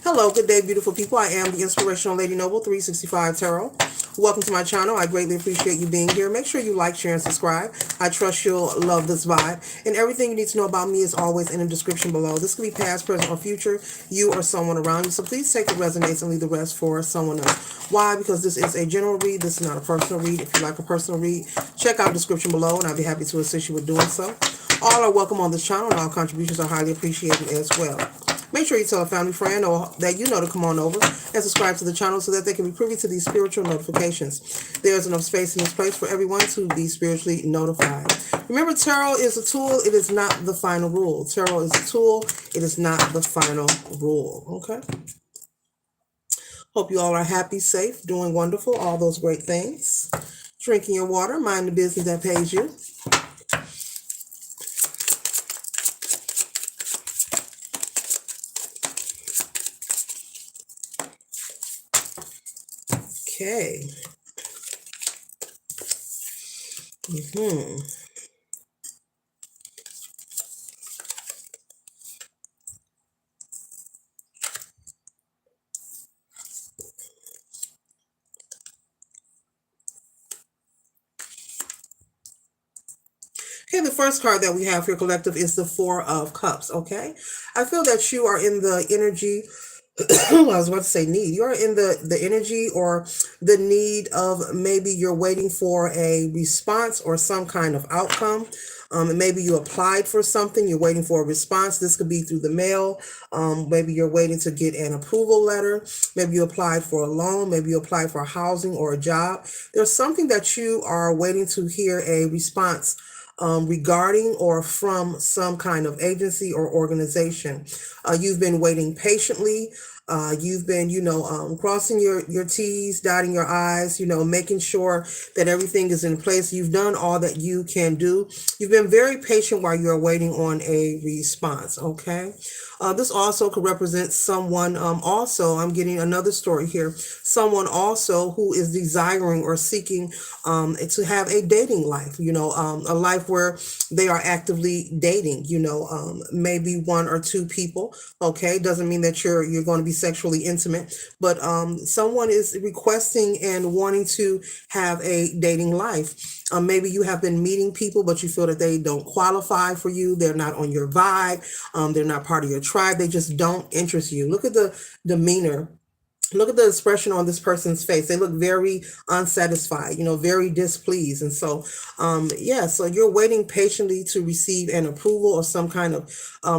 Hello, good day, beautiful people. I am the Inspirational Lady Noble 365 Tarot. Welcome to my channel. I greatly appreciate you being here. Make sure you like, share, and subscribe. I trust you'll love this vibe. And everything you need to know about me is always in the description below. This could be past, present, or future, you or someone around you. So please take what resonates and leave the rest for someone else. Why? Because this is a general read. This is not a personal read. If you like a personal read, check out the description below, and I'll be happy to assist you with doing so. All are welcome on this channel, and all contributions are highly appreciated as well. Make sure you tell a family friend or that you know to come on over and subscribe to the channel so that they can be privy to these spiritual notifications. There's enough space in this place for everyone to be spiritually notified. Remember, tarot is a tool. It is not the final rule. Tarot is a tool. It is not the final rule. Okay? Hope you all are happy, safe, doing wonderful, all those great things. Drinking your water, mind the business that pays you. Okay. Okay, the first card that we have here, collective, is the Four of Cups, okay? I feel that you are in the energy, I was about to say need. You are in the energy or the need of maybe you're waiting for a response or some kind of outcome. And maybe you applied for something, you're waiting for a response. This could be through the mail. Maybe you're waiting to get an approval letter. Maybe you applied for a loan. Maybe you applied for housing or a job. There's something that you are waiting to hear a response regarding or from some kind of agency or organization. You've been waiting patiently. You've been, crossing your T's, dotting your I's, making sure that everything is in place. You've done all that you can do. You've been very patient while you're waiting on a response, okay? This also could represent someone, also, I'm getting another story here, someone also who is desiring or seeking to have a dating life, a life where they are actively dating, maybe one or two people, okay? Doesn't mean that you're going to be sexually intimate, but someone is requesting and wanting to have a dating life. Maybe you have been meeting people, but you feel that they don't qualify for you. They're not on your vibe. They're not part of your tribe. They just don't interest you. Look at the demeanor. Look at the expression on this person's face. They look very unsatisfied, very displeased. And so, so you're waiting patiently to receive an approval or some kind of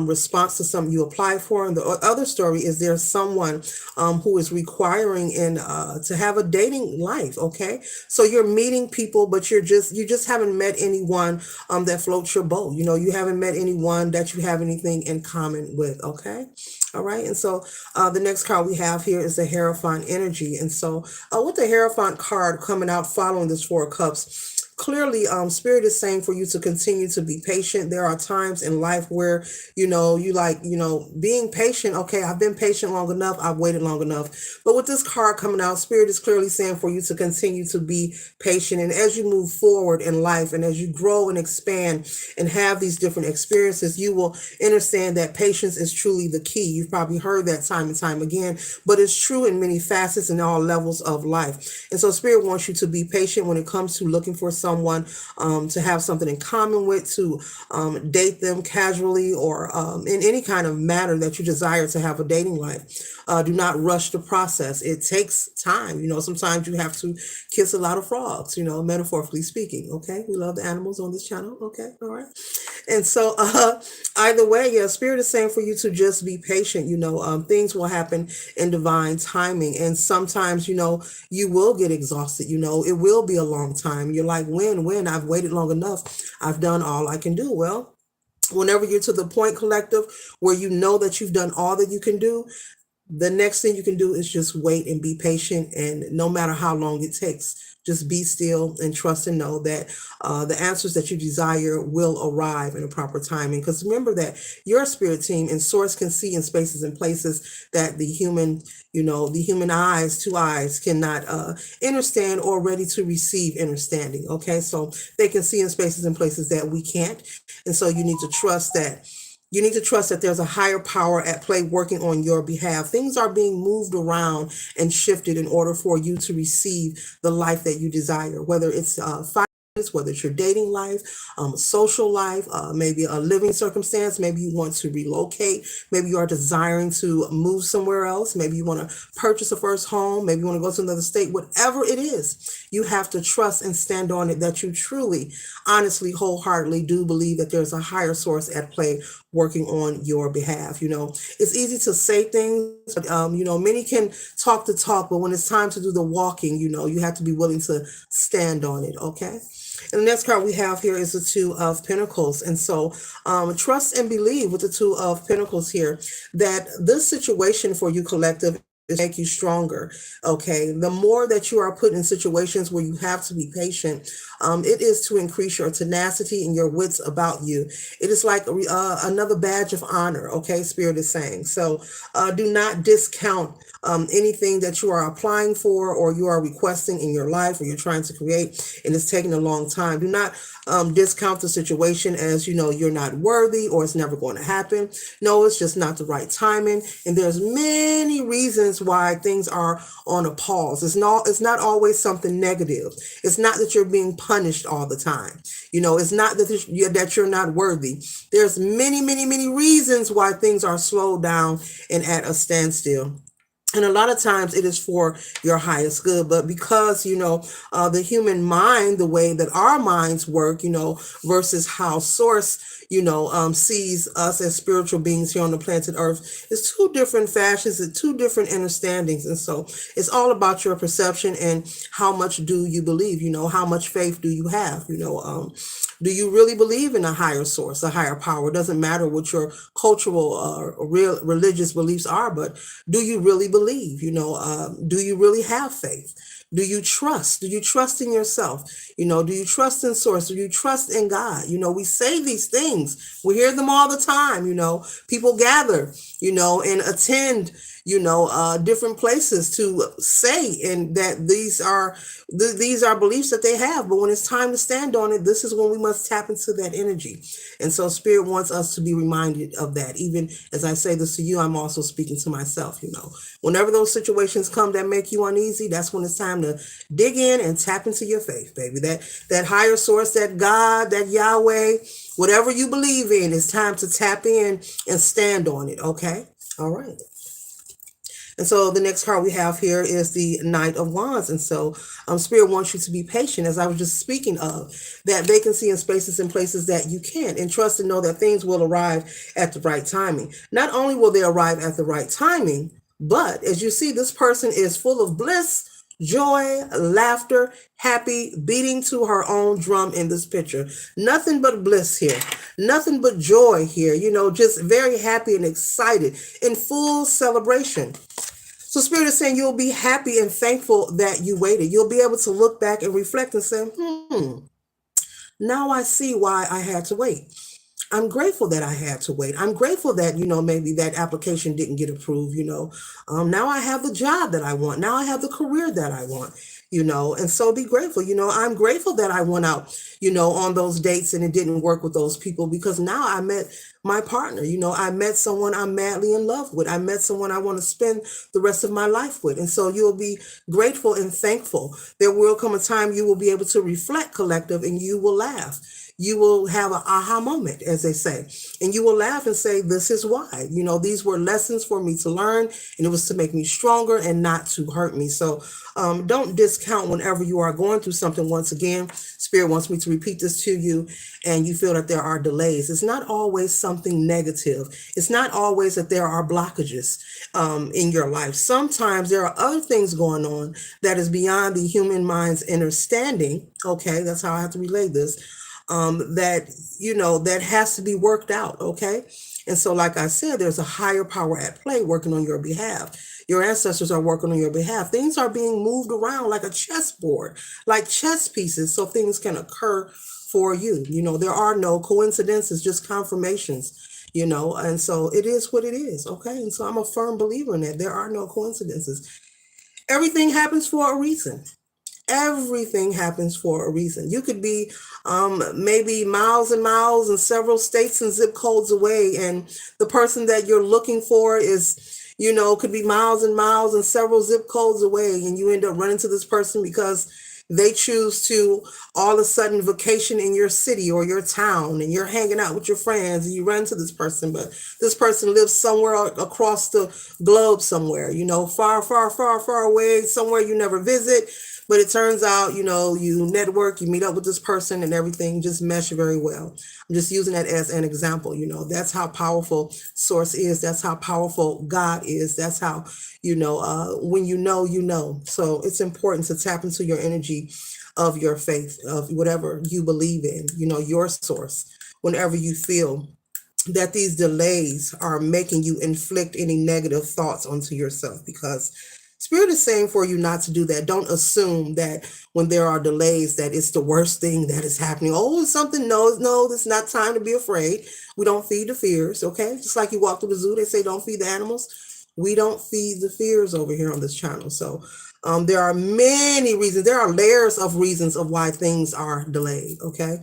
response to something you applied for. And the other story is there's someone who is requiring to have a dating life. Okay. So you're meeting people, but you just haven't met anyone that floats your boat. You haven't met anyone that you have anything in common with. Okay. All right. And so the next card we have here is the Hierophant energy. And so with the Hierophant card coming out following this Four of Cups, clearly Spirit is saying for you to continue to be patient. There are times in life where, being patient. Okay, I've been patient long enough. I've waited long enough. But with this card coming out, Spirit is clearly saying for you to continue to be patient. And as you move forward in life and as you grow and expand and have these different experiences, you will understand that patience is truly the key. You've probably heard that time and time again, but it's true in many facets and all levels of life. And so Spirit wants you to be patient when it comes to looking for someone to have something in common with, to date them casually or in any kind of manner that you desire to have a dating life. Do not rush the process. It takes time. Sometimes you have to kiss a lot of frogs, metaphorically speaking. Okay. We love the animals on this channel. Okay. All right. And so either way, Spirit is saying for you to just be patient. Things will happen in divine timing. And sometimes, you will get exhausted. It will be a long time. You're like, when? I've waited long enough. I've done all I can do. Well, whenever you're to the point, collective, where you know that you've done all that you can do, the next thing you can do is just wait and be patient. And no matter how long it takes, just be still and trust and know that the answers that you desire will arrive in a proper timing. Because remember that your spirit team and source can see in spaces and places that the human eyes, two eyes, cannot understand or ready to receive understanding. Okay, so they can see in spaces and places that we can't. And so you need to trust that You need to trust that there's a higher power at play working on your behalf. Things are being moved around and shifted in order for you to receive the life that you desire, whether it's whether it's your dating life, social life, maybe a living circumstance, maybe you want to relocate, maybe you are desiring to move somewhere else, maybe you want to purchase a first home, maybe you want to go to another state, whatever it is, you have to trust and stand on it that you truly, honestly, wholeheartedly do believe that there's a higher source at play working on your behalf. It's easy to say things, but many can talk the talk, but when it's time to do the walking, you have to be willing to stand on it. Okay. And the next card we have here is the Two of Pentacles. And so trust and believe with the Two of Pentacles here that this situation for you collective is make you stronger. Okay. The more that you are put in situations where you have to be patient, it is to increase your tenacity and your wits about you. It is like another badge of honor. Okay. Spirit is saying. So do not discount anything that you are applying for or you are requesting in your life or you're trying to create and it's taking a long time. Do not discount the situation as you're not worthy or it's never going to happen. No, it's just not the right timing. And there's many reasons why things are on a pause. It's not always something negative. It's not that you're being punished all the time. It's not that you're not worthy. There's many, many, many reasons why things are slowed down and at a standstill. And a lot of times it is for your highest good, but because the human mind, the way that our minds work, versus how source sees us as spiritual beings here on the planet earth, is two different fashions and two different understandings. And so it's all about your perception and how much do you believe, how much faith do you have, do you really believe in a higher source, a higher power? It doesn't matter what your cultural real religious beliefs are, but do you really believe? Do you really have faith? Do you trust? Do you trust in yourself? Do you trust in source? Do you trust in God? We say these things. We hear them all the time. People gather, and attend, different places to say and that these are beliefs that they have. But when it's time to stand on it, this is when we must tap into that energy. And so Spirit wants us to be reminded of that. Even as I say this to you, I'm also speaking to myself. Whenever those situations come that make you uneasy, that's when it's time to dig in and tap into your faith, baby. That higher source, that God, that Yahweh, whatever you believe in, it's time to tap in and stand on it. Okay. All right. And so the next card we have here is the Knight of Wands. And so Spirit wants you to be patient, as I was just speaking of, that vacancy in spaces and places that you can, and trust and know that things will arrive at the right timing. Not only will they arrive at the right timing, but as you see, this person is full of bliss, joy, laughter, happy, beating to her own drum in this picture. Nothing but bliss here. Nothing but joy here. Just very happy and excited in full celebration. So Spirit is saying you'll be happy and thankful that you waited. You'll be able to look back and reflect and say, now I see why I had to wait. I'm grateful that I had to wait. I'm grateful that, maybe that application didn't get approved, now I have the job that I want. Now I have the career that I want, and so be grateful. I'm grateful that I went out, on those dates and it didn't work with those people because now I met my partner. I met someone I'm madly in love with. I met someone I want to spend the rest of my life with. And so you'll be grateful and thankful. There will come a time you will be able to reflect, collective, and you will laugh. You will have an aha moment, as they say, and you will laugh and say, this is why. These were lessons for me to learn, and it was to make me stronger and not to hurt me. So don't discount whenever you are going through something. Once again, Spirit wants me to repeat this to you, and you feel that there are delays. It's not always something negative. It's not always that there are blockages in your life. Sometimes there are other things going on that is beyond the human mind's understanding. Okay, that's how I have to relay this. That has to be worked out. Okay. And so, like I said, there's a higher power at play working on your behalf. Your ancestors are working on your behalf. Things are being moved around like a chessboard, like chess pieces, so things can occur for you. There are no coincidences, just confirmations, and so it is what it is. Okay. And so I'm a firm believer in that. There are no coincidences. Everything happens for a reason. Everything happens for a reason. You could be maybe miles and miles and several states and zip codes away, and the person that you're looking for is, could be miles and miles and several zip codes away, and you end up running to this person because they choose to all of a sudden vacation in your city or your town, and you're hanging out with your friends and you run to this person, but this person lives somewhere across the globe somewhere, far, far, far, far away, somewhere you never visit. But it turns out, you network, you meet up with this person, and everything just mesh very well. I'm just using that as an example. That's how powerful Source is. That's how powerful God is. That's how, when you know. So it's important to tap into your energy of your faith, of whatever you believe in, your source, whenever you feel that these delays are making you inflict any negative thoughts onto yourself, because Spirit is saying for you not to do that. Don't assume that when there are delays that it's the worst thing that is happening. Oh, it's something. No, it's not time to be afraid. We don't feed the fears, okay? Just like you walk through the zoo, they say don't feed the animals. We don't feed the fears over here on this channel. So there are many reasons. There are layers of reasons of why things are delayed, okay?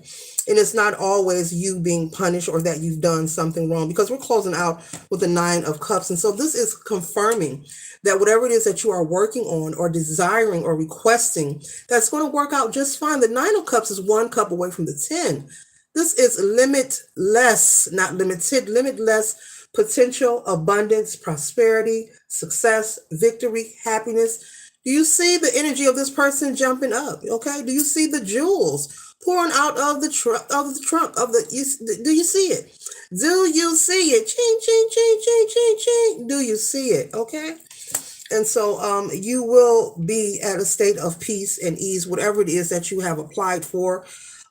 And it's not always you being punished or that you've done something wrong, because we're closing out with the 9 of Cups. And so this is confirming that whatever it is that you are working on or desiring or requesting, that's going to work out just fine. The 9 of Cups is 1 cup away from the 10. This is limitless, not limited, limitless potential, abundance, prosperity, success, victory, happiness. Do you see the energy of this person jumping up? Okay. Do you see the jewels pouring out of the trunk of the? Do you see it? Do you see it? Ching, ching, ching, ching, ching, ching. Do you see it? Okay. And so you will be at a state of peace and ease, whatever it is that you have applied for,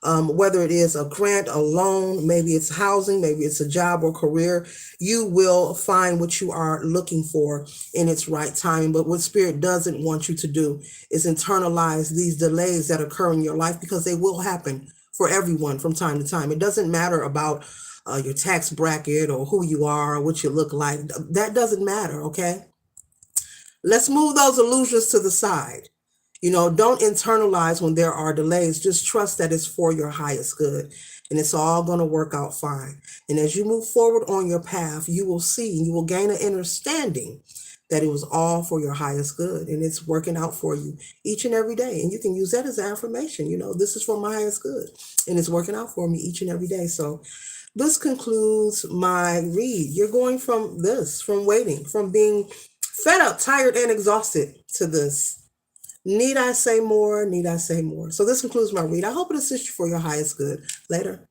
whether it is a grant, a loan, maybe it's housing, maybe it's a job or career. You will find what you are looking for in its right time. But what Spirit doesn't want you to do is internalize these delays that occur in your life, because they will happen for everyone from time to time. It doesn't matter about your tax bracket or who you are or what you look like. That doesn't matter, okay? Let's move those illusions to the side. Don't internalize when there are delays. Just trust that it's for your highest good, and it's all going to work out fine. And as you move forward on your path, you will see, you will gain an understanding that it was all for your highest good, and it's working out for you each and every day. And you can use that as affirmation. This is for my highest good, and it's working out for me each and every day. So this concludes my read. You're going from waiting, from being fed up, tired, and exhausted to this. Need I say more? Need I say more? So this concludes my read. I hope it assists you for your highest good. Later.